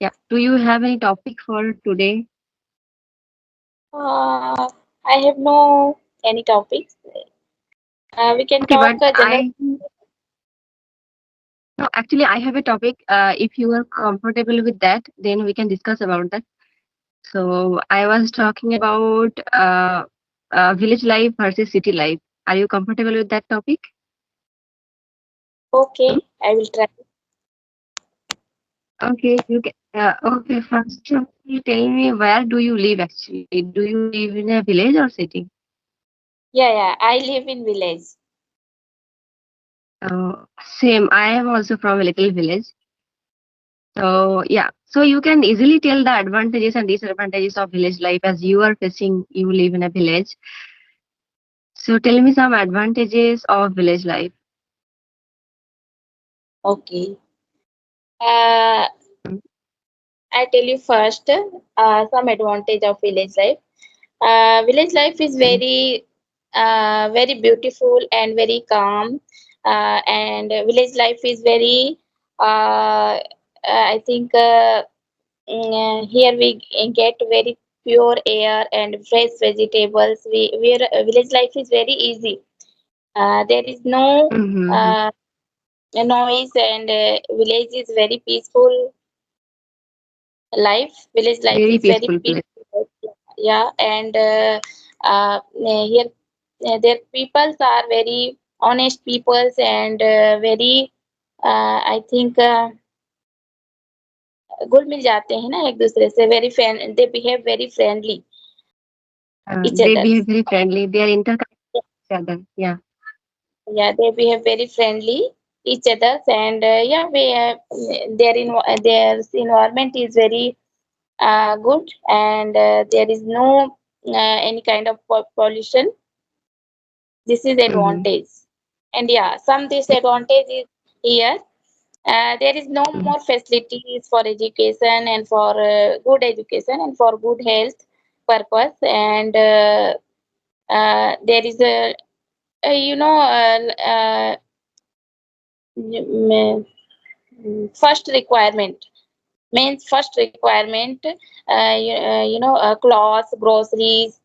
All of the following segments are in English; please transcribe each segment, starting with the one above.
Yeah. Do you have any topic for today? Uh, I have no any topics. We can Okay, talk but general. no, actually, I have a topic. If you are comfortable with that, then we can discuss about that. So I was talking about village life versus city life. Are you comfortable with that topic? Okay, I will try. Okay, you can. Okay, first of all, tell me where do you live actually? Do you live in a village or city? Yeah, yeah. I live in village. Same. I am also from a little village. So yeah, so you can easily tell the advantages and disadvantages of village life as you are facing. You live in a village. So tell me some advantages of village life. Okay. Uh, I tell you first some advantage of village life. Village life is Mm-hmm. very beautiful and very calm. And village life is very, I think, here we get very pure air and fresh vegetables. Village life is very easy. There is no Mm-hmm. uh, noise, and village is very peaceful life. Village life Very is very peaceful place. peaceful. Yeah, and here their peoples are very honest peoples, and very I think घुल मिल जाते हैं ना एक दूसरे से. Very friend, they behave very friendly each They other. behave very friendly. They are interconnected with each other. Yeah. Yeah, they behave very friendly each other, and yeah, their environment is very good, and there is no any kind of pollution. This is Mm-hmm. advantage. And yeah, some disadvantage is here. There is no Mm-hmm. more facilities for education, and for good education and for good health purpose. And there is a, you know, mm, first requirement, means first requirement, clothes, groceries.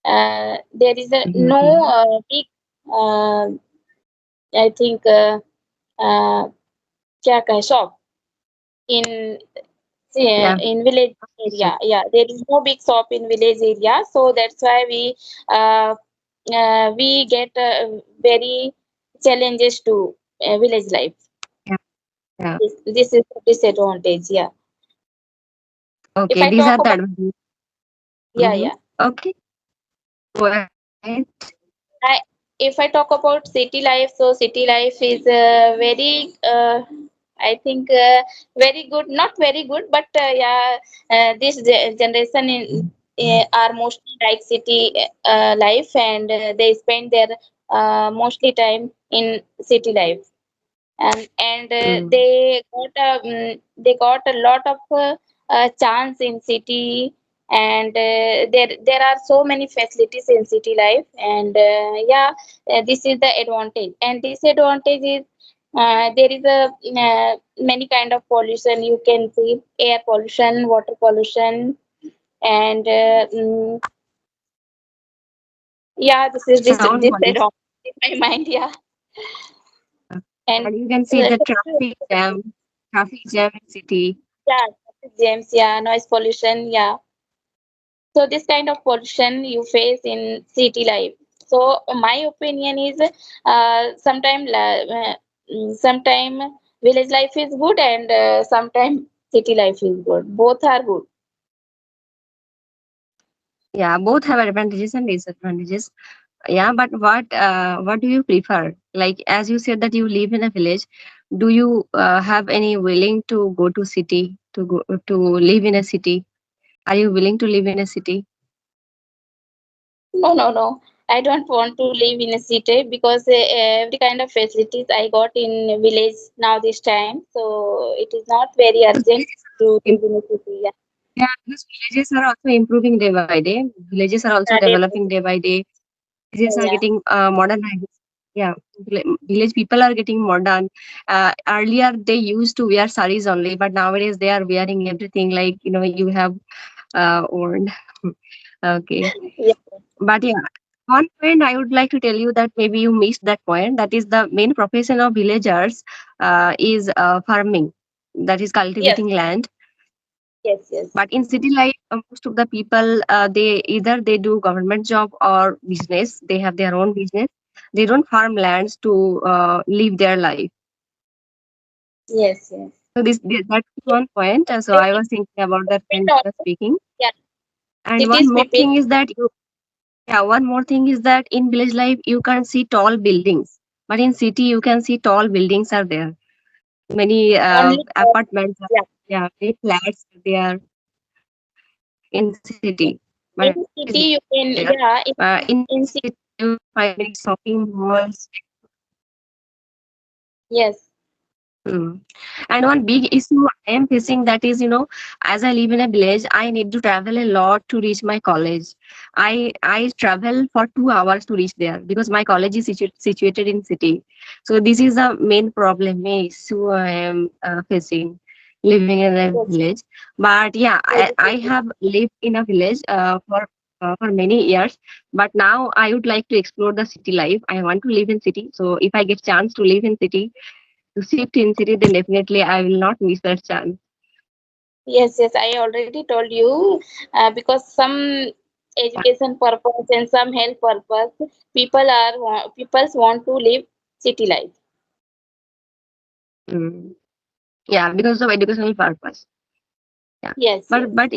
There is no Mm-hmm. big, uh, I think, uh, क्या कहें, shop in Yeah. in village area. So, Yeah, there is no big shop in village area, so that's why uh, we get very challenges to village life. yeah. Yeah. This is a disadvantage. Yeah. If Okay. I These talk are the about, advantages. yeah, Mm-hmm. yeah. Okay. Go ahead. I, if I talk about city life, so city life is very, I think, very good. Not very good, but yeah, this generation are mostly like city life, and they spend their mostly time in city life. And Mm. they got a lot of chance in city, and there are so many facilities in city life, and yeah, this is the advantage. And disadvantage is there is a many kind of pollution. You can see air pollution, water pollution, and yeah, this is Sound pollution. disadvantage in my mind. Yeah. And And you can see uh, the traffic jam in city. yeah, traffic jams, yeah, noise pollution, yeah. So this kind of pollution you face in city life. So my opinion is, sometime village life is good, and sometime city life is good. Both are good. Yeah, both have advantages and disadvantages. Yeah, but what do you prefer? Like as you said that you live in a village, do you have any willing to go to city to live in a city? Are you willing to live in a city? No, no, no. I don't want to live in a city, because every kind of facilities I got in village now this time. So it is not very Because urgent villages are to also live in a city. Yeah. yeah, because villages are also improving day by day. Villages are also Yeah, developing day by day. Villages are yeah. getting modernized. yeah, village people are getting modern. Earlier they used to wear saris only, but nowadays they are wearing everything like you have worn. Okay, Yeah. but yeah, one point I would like to tell you that maybe you missed that point. That is the main profession of villagers is farming. That is Yes. cultivating land. Yes. Yes. But in city life, most of the people they either they do government job or business. They have their own business. They don't farm lands to live their life. Yes. Yes. So that's one point. So They I was thinking about that when depend you were also. speaking. Yeah. And Cities one more people. thing is that one more thing is that in village life you can see tall buildings, but in city you can see tall buildings are there. Many Only apartments, yeah. yeah, many flats are there in city. But In village is city you can, there. yeah, In in city you will find many shopping malls. yes. Mm. And one big issue I am facing that is, as I live in a village, I need to travel a lot to reach my college. I travel for 2 hours to reach there because my college is situated in city. So this is the main problem, main issue I am facing living in a Yes. village. But yeah, I Education. have lived in a village for many years. But now I would like to explore the city life. I want to live in city. So if I get chance to live in city to shift in city, then definitely I will not miss that chance. Yes, yes, I already told you, because some education purpose and some health purpose, peoples want to live city life. Mm. Yeah, because of educational purpose. Yeah, Yes, yes, but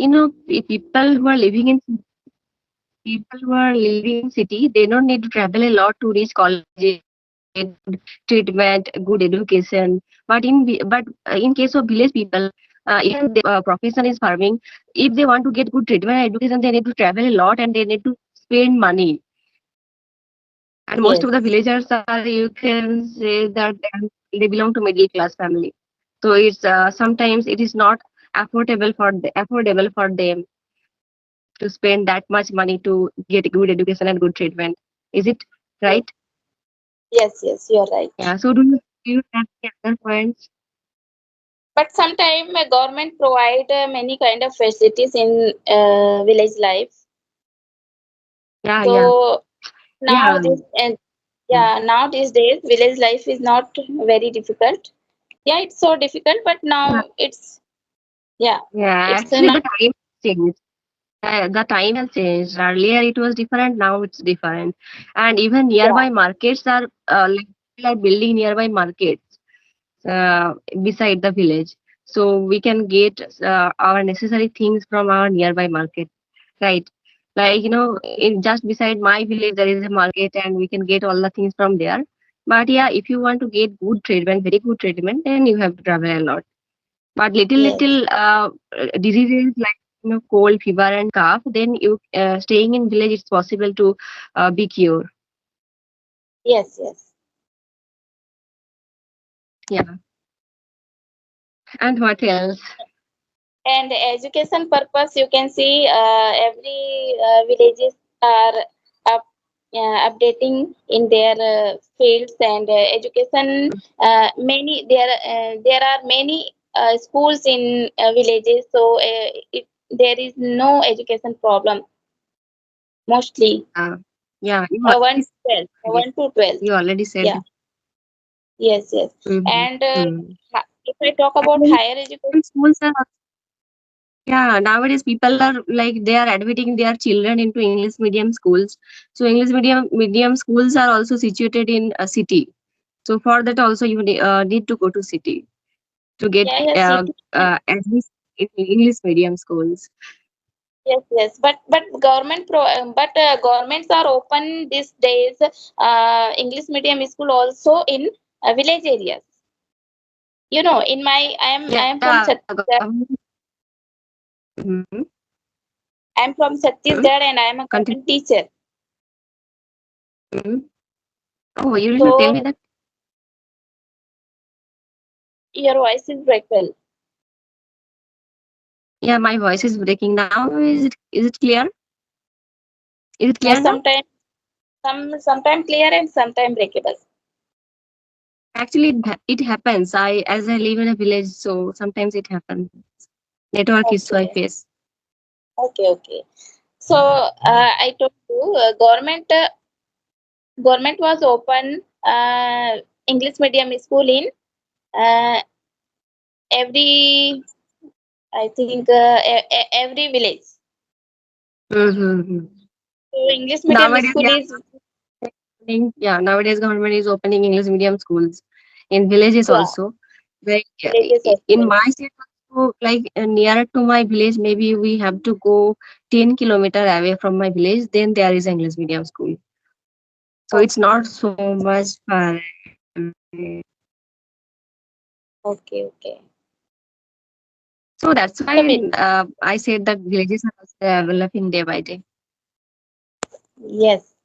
people who are living in city, they don't need to travel a lot to reach colleges, to get good treatment, good education. But in case of village people, even their profession is farming. If they want to get good treatment and education, they need to travel a lot and they need to spend money. And most of the yes, villagers are, you can say that they belong to middle class family. So it's sometimes it is not affordable for them to spend that much money to get good education and good treatment. Is it yes, right? yes, yes, you're right. Yeah. So do you have any other points? But sometimes government provide many kind of facilities in village life. Yeah, yeah, So now yeah. this and Mm. yeah, now these days village life is not very difficult. Yeah, it's so difficult, but Yeah, now yeah, yeah. it's Actually, not. the time has changed. The time has changed. Earlier it was different. Now it's different. And even Yeah. nearby markets are like people are building nearby markets beside the village, so we can get our necessary things from our nearby market, right? Like in just beside my village there is a market and we can get all the things from there. But yeah, if you want to get good treatment, very good treatment, then you have to travel a lot. But Yes. little diseases like cold, fever and cough, then you staying in village it's possible to be cured. Yes. Yes. Yeah. And what else? And education purpose, you can see every villages are up, updating in their fields and education. There are many schools in villages, so there is no education problem mostly. Yeah, yeah, 1 to 12, 1 to 12. you already said Yeah. that. Yes. Yes. Mhm, And mm. if I talk about And higher education. some schools are yeah, nowadays people are like they are admitting their children into English medium schools. So English medium schools are also situated in a city. So for that also you need to go to city to get Yeah, yeah, city. at least in English medium schools. Yes, yes, but governments are open these days. English medium school also in village areas. In my I am from Yeah, Chhattisgarh. government. Mhm, I am from mm. Chhattisgarh and I am a Continue. government teacher. Mhm. Oh, you did not tell So me that. your voice is very well. Yeah, my voice is breaking now. Is it clear? Is it clear now? Sometimes clear and sometimes breakable. Actually, it happens. As I live in a village, so sometimes it happens. Network issue I Okay, face. okay. So I told you, government was open English medium school in uh, every, I think, every village. Mm-hmm. So English medium Nowadays, school yeah, is, nowadays government is opening English medium schools in villages yeah, also. Like villages in also. my state also, like nearer to my village, maybe we have to go 10 kilometer away from my village. Then there is English medium school. So it's Okay, not so much far away. okay. So that's So why I said that villages are also developing day by day. yes,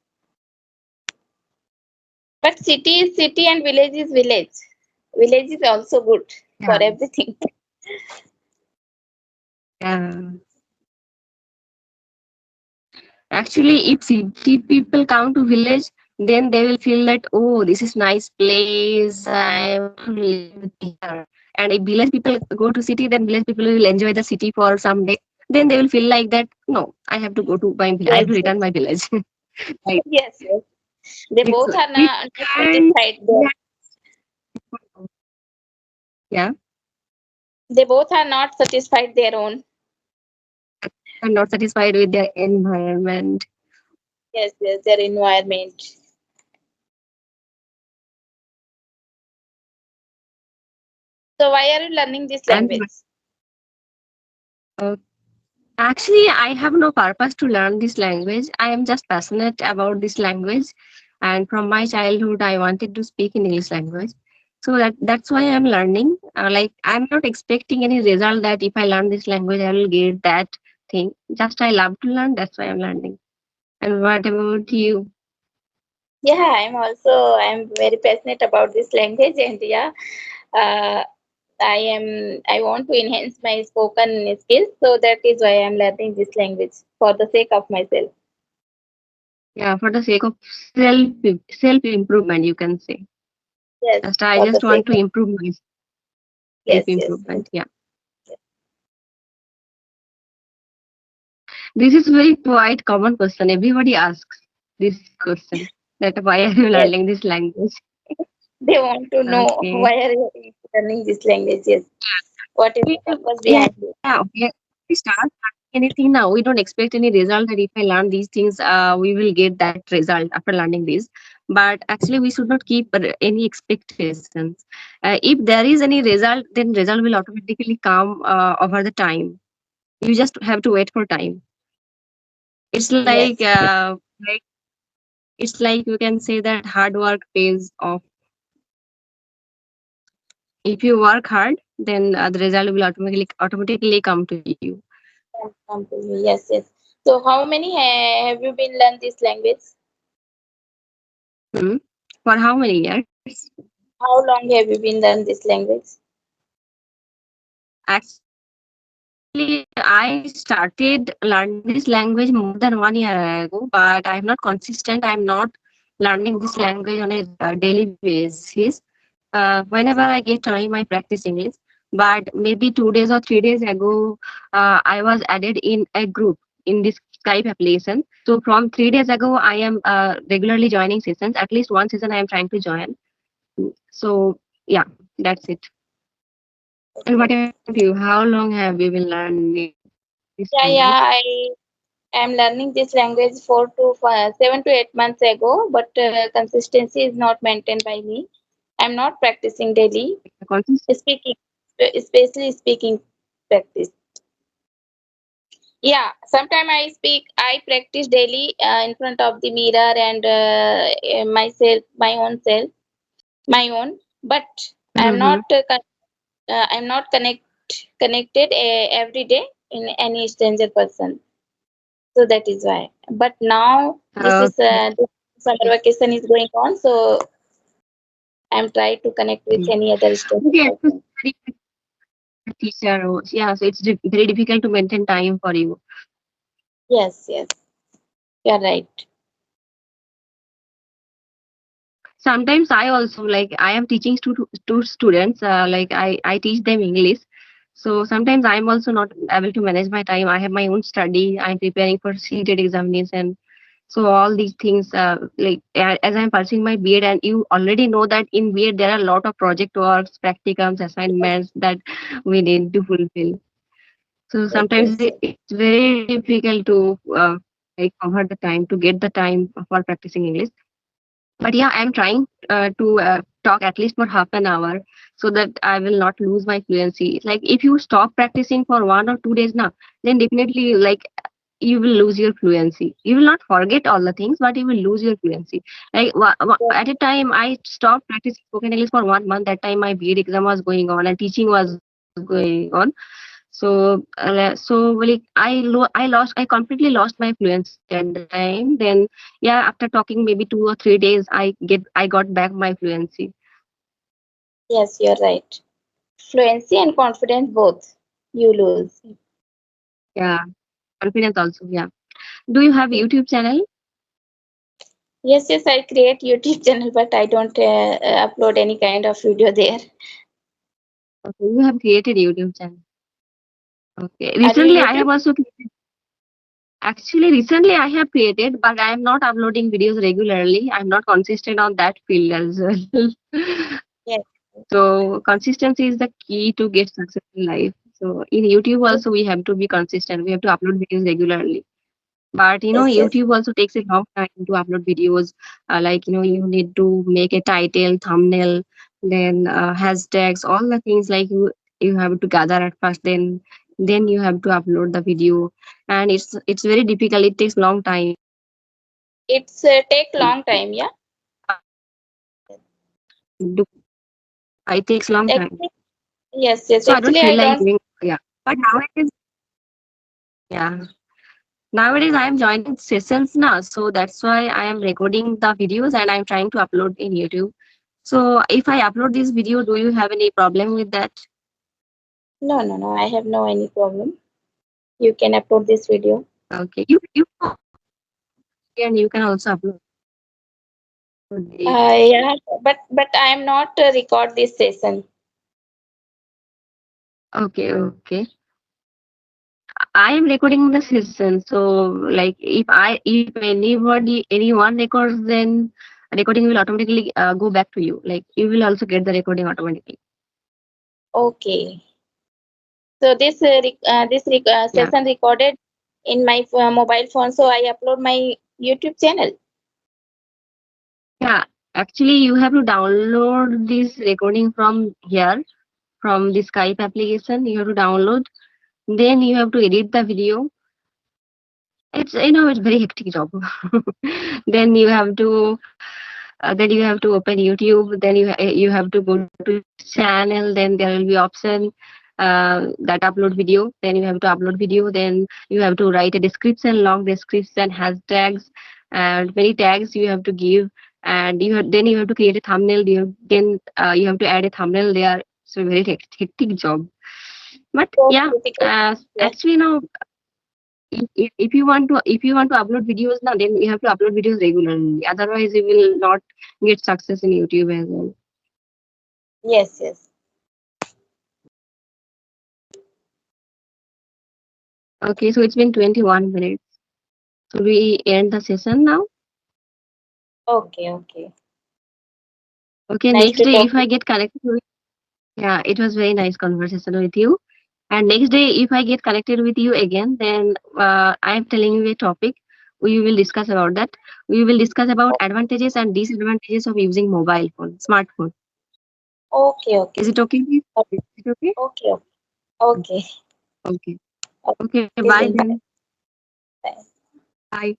but city is city and village is village. Village is also good for Yeah. everything. Yeah. Actually, if city people come to village, then they will feel that, oh, this is nice place. I want to live here. And if village people go to city, then village people will enjoy the city for some days. Then they will feel like that. No, I have to go to my village. I have to Yes, return my village. Right. yes. They It's both are we not can't. satisfied We there. are, yeah, They both are not satisfied their own. are not satisfied with their environment. Yes, their environment. So why are you learning this And language? uh, actually, I have no purpose to learn this language. I am just passionate about this language, and from my childhood, I wanted to speak in English language. So that's why I'm learning. Like I'm not expecting any result that if I learn this language, I will get that thing. Just I love to learn. That's why I'm learning. And what about you? Yeah, I'm very passionate about this language, and yeah, uh, I want to enhance my spoken skills, so that is why I'm learning this language for the sake of myself. Yeah, for the sake of self self improvement, you can say. Yes, Just I for the just want sake to of, improve my self yes. improvement. Yeah. This is very quite common question. Everybody asks this question that why are you Yes, learning this language? they want to know Okay. why are you learning this language. Yes, what is the purpose Yeah, behind it? okay. We start learning anything now. We don't expect any result that if I learn these things, we will get that result after learning this. But actually, we should not keep any expectations. If there is any result, then result will automatically come over the time. You just have to wait for time. It's Yes, like it's like you can say that hard work pays off. If you work hard, then the result will automatically come to you. come to me. Yes. So how many have you been learn this language? Hmm. For how many years? How long have you been learn this language? Actually, I started learning this language more than 1 year ago, but I'm not consistent. I'm not learning this language on a daily basis. Whenever I get time, I practice English. But maybe 2 days or 3 days ago, I was added in a group in this Skype application. So from 3 days ago, I am regularly joining sessions. At least one session I am trying to join. So yeah, that's it. And what Okay. about you? How long have you been learning this language? Yeah. I am learning this language 7 to 8 months ago, but consistency is not maintained by me. I'm not practicing daily. Consist- Speaking, especially speaking practice. Yeah, sometimes I practice daily in front of the mirror and myself, my own. But I'm Mhm. not, I'm not connected every day in any stranger person. So that is why. But now Okay. this summer vacation is going on, so I'm trying to connect with Mhm. any other stranger Okay, so person. very good teacher. Yeah, so it's very difficult to maintain time for you. Yes, you're right. Sometimes I also, like, I am teaching to students, like I teach them English. So sometimes I'm also not able to manage my time. I have my own study, I'm preparing for seated examination. So all these things, like, as I'm pursuing my B.Ed, and you already know that in B.Ed there are a lot of project works, practicums, Yes, assignments that we need to fulfill. So yes, sometimes yes, yes. it's very difficult to like convert the time to get the time for practicing English. But yeah, I'm trying to talk at least for half an hour, so that I will not lose my fluency. Like, if you stop practicing for 1 or 2 days now, then definitely, like, you will lose your fluency. You will not forget all the things, but you will lose your fluency. Like, Yes, at a time I stopped practicing spoken English for 1 month. That time my B.Ed exam was going on and teaching was going on. So like, I completely lost my fluency at the time. Then yeah, after talking maybe 2 or 3 days, I got back my fluency. yes, you're right. Fluency and confidence both you lose. Yeah, confidence also. Yeah. Do you have Yes, YouTube channel? yes, yes, I create YouTube channel, but I don't upload any kind of video there. Okay, you have created YouTube channel. Okay. Are you Recently, I YouTube? have also created. Actually, recently I have created, but I am not uploading videos regularly. I'm not consistent on that field as well. Yes, So consistency is the key to get success in life. So in YouTube yes, also we have to be consistent. We have to upload videos regularly. But yes, yes. YouTube also takes a long time to upload videos. Like, you need to make a title, thumbnail, then hashtags, all the things, like, you have to gather at first. Then you have to upload the video, and it's very difficult. It takes long time. It's take long time, yeah. It takes long time. Actually, yes, yes. So I don't Actually, feel I like don't. doing. Yeah. But nowadays, yeah. Nowadays, I am joining sessions now, so that's why I am recording the videos and I'm trying to upload in YouTube. So, if I upload this video, do you have any problem with that? No, no, no. I have no any problem. You can upload this video. Okay, you and you can also upload the. Yeah, but I am not record this session. Okay, okay. I am recording the session, so, like, if anyone records, then recording will automatically go back to you. Like, you will also get the recording automatically. Okay. So this Yeah. session recorded in my mobile phone. So I upload my YouTube channel. Yeah, actually, you have to download this recording from here, from the Skype application. You have to download. Then you have to edit the video. It's very hectic job. Then you have to open YouTube. Then you have to go to channel. Then there will be option that upload video. Then you have to upload video. Then you have to write a description, long description, hashtags, and many tags you have to give. And then you have to create a thumbnail. Then you have to add a thumbnail there. So very hectic job. But So yeah, critical. Yes. actually now, if you want to upload videos now, then you have to upload videos regularly. Otherwise, you will not get success in YouTube as well. Yes. Yes. Okay, so it's been 21 minutes. So we end the session now. Okay. Okay. Okay, Nice next to day talk if to I get connected with, yeah, it was very nice conversation with you. And next day if I get connected with you again, then I am telling you a topic. We will discuss about that. We will discuss about you. advantages and disadvantages of using mobile phone, smartphone. Okay. Is Okay. it okay? Please? Is it okay? Okay. Okay. Okay. Okay. Okay. Okay. See you Bye soon. then. Bye. Bye.